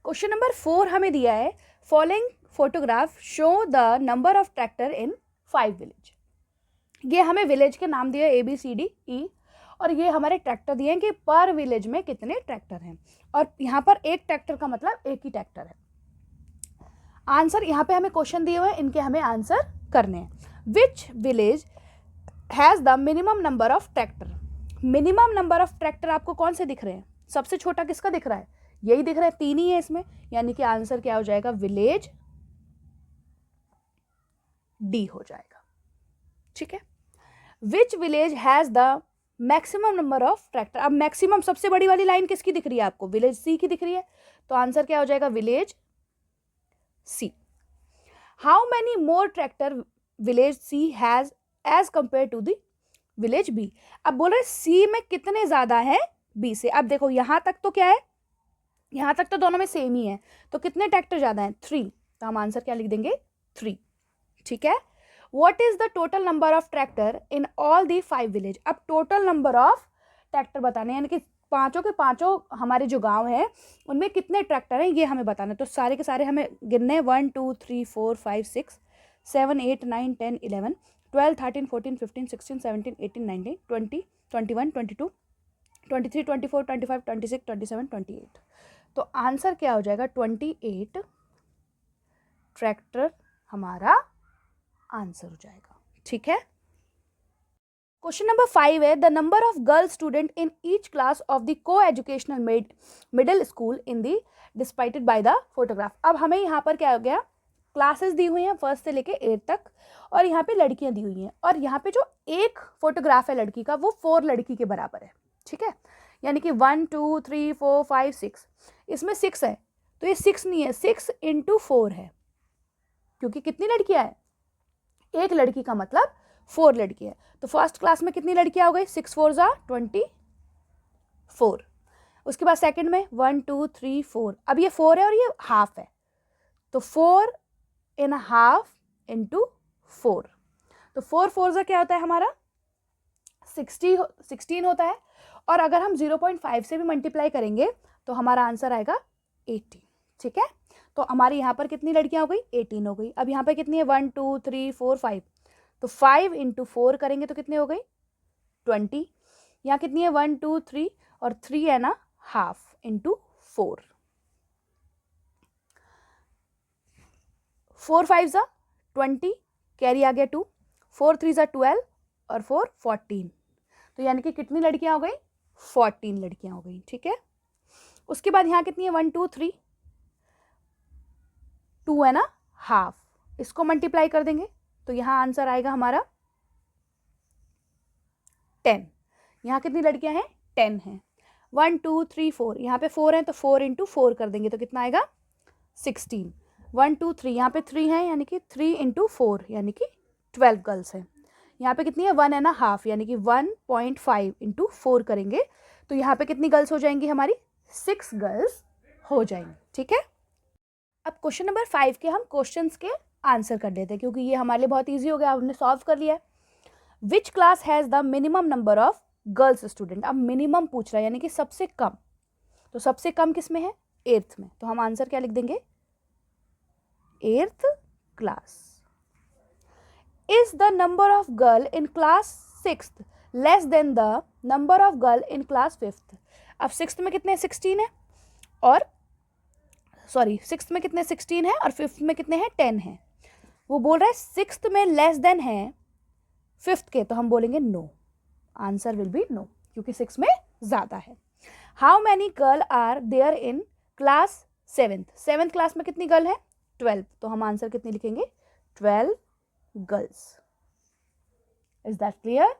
Question number 4 हमें दिया है, following photograph show the number of tractor in 5 village. ये हमें विलेज के नाम दिए ABCDE और ये हमारे ट्रैक्टर दिए हैं कि पर विलेज में कितने ट्रैक्टर हैं, और यहाँ पर एक ट्रैक्टर का मतलब एक ही ट्रैक्टर है। आंसर यहाँ पे हमें क्वेश्चन दिए हुए हैं, इनके हमें आंसर करने हैं। Which village has the minimum number of tractor. Minimum number of tractor आपको कौन से दिख रहे हैं? सबसे छोटा किसका दिख रहा है? यही दिख रहा है, 3 ही है इसमें, यानी कि आंसर क्या हो जाएगा? विलेज डी हो जाएगा। ठीक है। Which village has the maximum number of tractor. अब मैक्सिमम सबसे बड़ी वाली लाइन किसकी दिख रही है आपको? विलेज सी की दिख रही है, तो आंसर क्या हो जाएगा? Village C. How many more tractor village C has as compare to the village B. अब बोल रहे सी में कितने ज्यादा है बी से। अब देखो यहां तक तो क्या है, यहां तक तो दोनों में सेम ही है, तो कितने ट्रैक्टर ज्यादा हैं? 3, तो हम आंसर क्या लिख देंगे? 3। ठीक है। What is the total number of tractor in all the 5 village। अब टोटल नंबर ऑफ ट्रैक्टर बताने, यानी कि पांचों के पांचों हमारे जो गांव हैं उनमें कितने ट्रैक्टर हैं ये हमें बताना। तो सारे के सारे हमें गिनने, 1 2 3 4 5 6 7 8 9 10 11 12 13 14 15 16 17 18 19 20 21 22 23 24 25 26 27 28। तो आंसर क्या हो जाएगा? 28 ट्रैक्टर हमारा आंसर हो जाएगा। ठीक है। क्वेश्चन नंबर 5 है, the number of girl student in each class of the coeducational middle school in the depicted by the photograph. अब हमें यहाँ पर क्या हो गया? क्लासेस दी हुई हैं 1st से लेके 8th तक, और यहाँ पे लड़कियां दी हुई हैं, और यहाँ पे जो एक फोटोग्राफ है लड़की का वो 4 लड़की के बराबर है। ठीक है, यानी कि 1 2 3 4 5 6, इसमें 6 है, तो ये 6 नहीं है, 6 × 4 है, क्योंकि कितनी लड़कियां हैं? एक लड़की का मतलब 4 लड़की है। तो फर्स्ट क्लास में कितनी लड़कियां हो गई? 6 4 = 24। उसके बाद सेकंड में 1 2 3 4, अब ये 4 है और ये हाफ है, तो 4 1/2 × 4, तो 4 4 क्या होता है हमारा? 16 होता है, और अगर हम 0.5 से भी मल्टीप्लाई करेंगे तो हमारा आंसर आएगा 18। ठीक है, तो हमारी यहाँ पर कितनी लड़कियां हो गई? 18 हो गई। अब यहाँ पर कितनी है? 1 2 3 4 5, तो 5 × 4 करेंगे तो कितने हो गई? 20। यहाँ कितनी है? 1 2 3 और 3 है ना, हाफ × 4, 4 5 = 20, कैरी आ गया 2, 4 3 = 12 और 4 14, तो यानी कि कितनी लड़कियां हो गई? 14 लड़कियां हो गई। ठीक है, उसके बाद यहाँ कितनी है? 1 2 3, 2 है ना, हाफ, इसको मल्टीप्लाई कर देंगे तो यहाँ आंसर आएगा हमारा 10। यहाँ कितनी लड़कियां हैं? 10 हैं। 1 2 3 4, यहाँ पे 4 है तो 4 × 4 कर देंगे तो कितना आएगा? 16। 1 2 3, यहाँ पे 3 है, यानी कि 3 × 4, यानी कि 12 गर्ल्स हैं। यहाँ पे कितनी है? 1 है ना, हाफ, यानी कि 1.5 × 4 करेंगे तो यहाँ पे कितनी गर्ल्स हो जाएंगी? हमारी 6 गर्ल्स हो जाएंगी। ठीक है, अब क्वेश्चन नंबर 5 के हम क्वेश्चंस के आंसर कर लेते हैं, क्योंकि ये हमारे लिए बहुत ईजी हो गया, हमने सॉल्व कर लिया है। Which class has the minimum number of girls student. अब मिनिमम पूछ रहा है, यानी कि सबसे कम, तो सबसे कम किस में है? 8th में, तो हम आंसर क्या लिख देंगे? 8th class. Is the number of girl in class 6th less than the number of girl in class 5th। अब 6th में कितने? 16 है, और सॉरी 6th में कितने? 16 है, और 5th में कितने हैं? 10 है। वो बोल रहा है 6th में लेस देन है 5th के, तो हम बोलेंगे no, answer will be no, क्योंकि 6 में ज्यादा है। How many girl are there in class 7th। 7th class में कितनी गर्ल है? 12, तो हम आंसर कितनी लिखेंगे? 12 गर्ल्स। Is that clear?